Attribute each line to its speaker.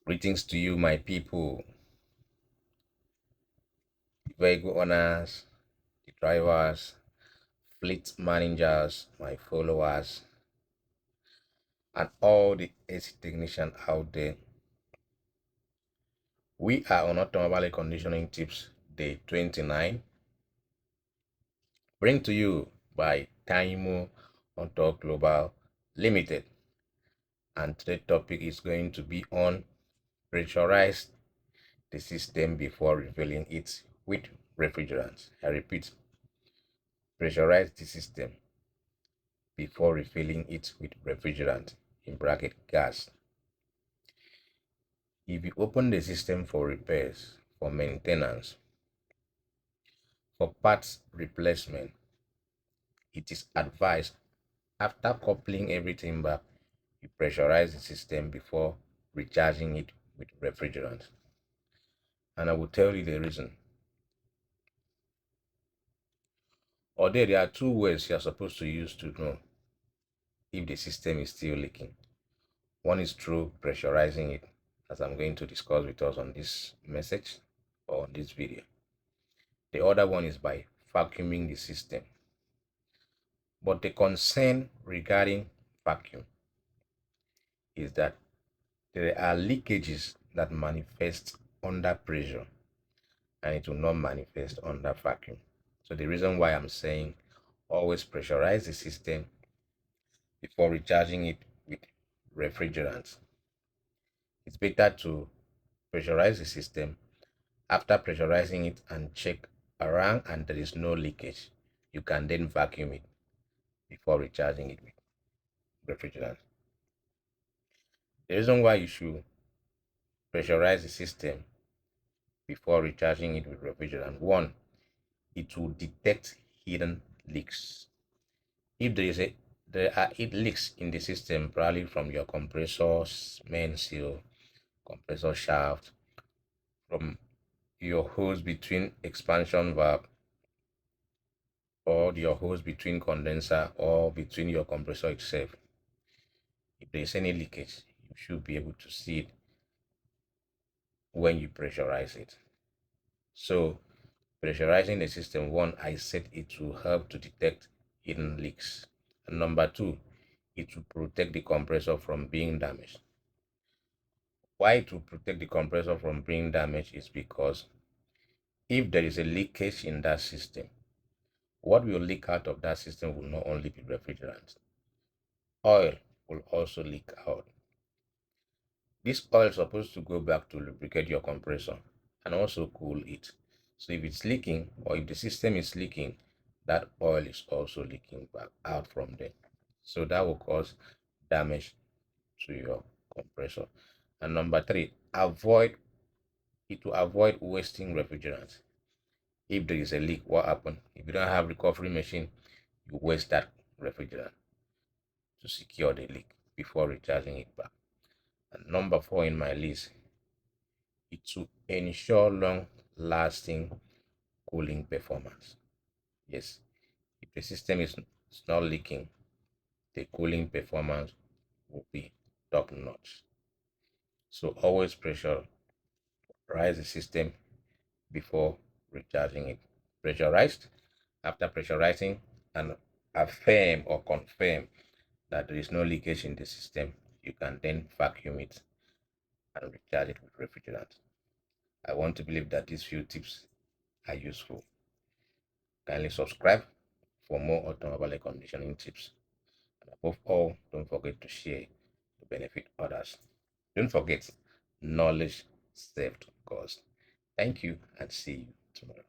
Speaker 1: Greetings to you, my people, the vehicle owners, the drivers, fleet managers, my followers, and all the AC technicians out there. We are on automobile conditioning tips day 29, bring to you by Timemo on Talk Global Limited. And today's topic is going to be on pressurize the system before refilling it with refrigerant. I repeat, pressurize the system before refilling it with refrigerant in bracket gas. If you open the system for repairs, for maintenance, for parts replacement, it is advised after coupling everything back, you pressurize the system before recharging it with refrigerant. And I will tell you the reason. Although there are two ways you are supposed to use to know if the system is still leaking. One is through pressurizing it, as I'm going to discuss with us on this message or on this video. The other one is by vacuuming the system. But the concern regarding vacuum is that there are leakages that manifest under pressure and it will not manifest under vacuum. So the reason why I'm saying always pressurize the system before recharging it with refrigerant. It's better to pressurize the system after pressurizing it and check around and there is no leakage. You can then vacuum it before recharging it with refrigerant. The reason why you should pressurize the system before recharging it with refrigerant: one, it will detect hidden leaks. If there are leaks in the system, probably from your compressor's main seal, compressor shaft, from your hose between expansion valve, or your hose between condenser, or between your compressor itself. If there is any leakage, you should be able to see it when you pressurize it. So pressurizing the system, one, I said it will help to detect hidden leaks. And number two, it will protect the compressor from being damaged. Why it will protect the compressor from being damaged is because if there is a leakage in that system, what will leak out of that system will not only be refrigerant, oil will also leak out. This oil is supposed to go back to lubricate your compressor and also cool it. So if it's leaking, or if the system is leaking, that oil is also leaking back out from there. So that will cause damage to your compressor. And number three, avoid wasting refrigerant. If there is a leak, what happens? If you don't have recovery machine, you waste that refrigerant to secure the leak before recharging it back. And number four in my list, it to ensure long lasting cooling performance. Yes, if the system is not leaking, the cooling performance will be top notch. So always pressurize the system before recharging it. Pressurized. After pressurizing and affirm or confirm that there is no leakage in the system, you can then vacuum it and recharge it with refrigerant. I want to believe that these few tips are useful. Kindly subscribe for more automobile conditioning tips. And above all, don't forget to share to benefit others. Don't forget, knowledge saved cost. Thank you and see you tomorrow.